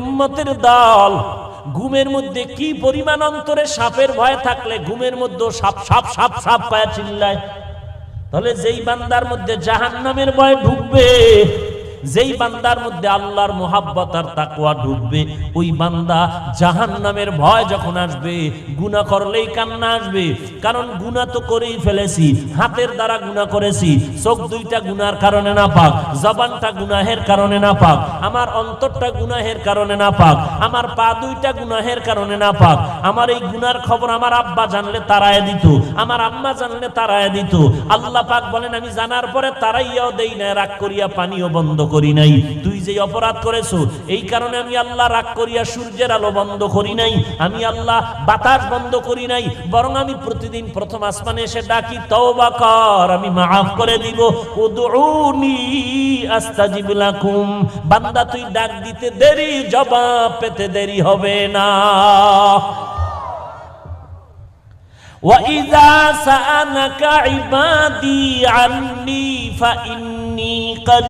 উম্মতের দল ঘুমের মধ্যে কি পরিমাণ অন্তরে সাপের ভয় থাকলে ঘুমের মধ্যে সাপ সাপ সাপ সাপ পায় চিল্লায়। তাহলে যেই বান্দার মধ্যে জাহান্নামের ভয় ঢুকবে, যেই বান্দার মধ্যে আল্লাহর মুহাব্বত আর তাকওয়া ঢুকবে, ওই বান্দা জাহান্নামের ভয় যখন আসবে গুনাহ করলেই কান্না আসবে। কারণ গুনাহ তো করেই ফেলেছি, হাতের দ্বারা গুনাহ করেছি, চোখ দুইটা গুনার কারণে নাপাক, জবানটা গুনাহের কারণে নাপাক, আমার অন্তরটা গুনাহের কারণে নাপাক, আমার পা দুইটা গুনাহের কারণে নাপাক। আমার এই গুনার খবর আমার আব্বা জানলে তাড়ায় দিত, আমার আম্মা জানলে তাড়ায় দিত। আল্লাহ পাক বলেন আমি জানার পরে তাড়াইয়াও দেই না, রাগ করিয়া পানিও বন্ধ করি নাই। তুই যে অপরাধ করেছো এই কারণে আমি আল্লাহ রাগ করিয়া সূর্যের আলো বন্ধ করি নাই, আমি আল্লাহ বাতাস বন্ধ করি নাই, বরং আমি প্রতিদিন প্রথম আসমানে এসে ডাকি তওবা কর, আমি মাফ করে দিব। উদউনি আস্তাজিব লাকুম, বান্দা তুই ডাক দিতে দেরি, জবাব পেতে দেরি হবে না। وَإِذَا سَأَلَكَ عِبَادِي عَنِّي فَإِنِّي قَرِيبٌ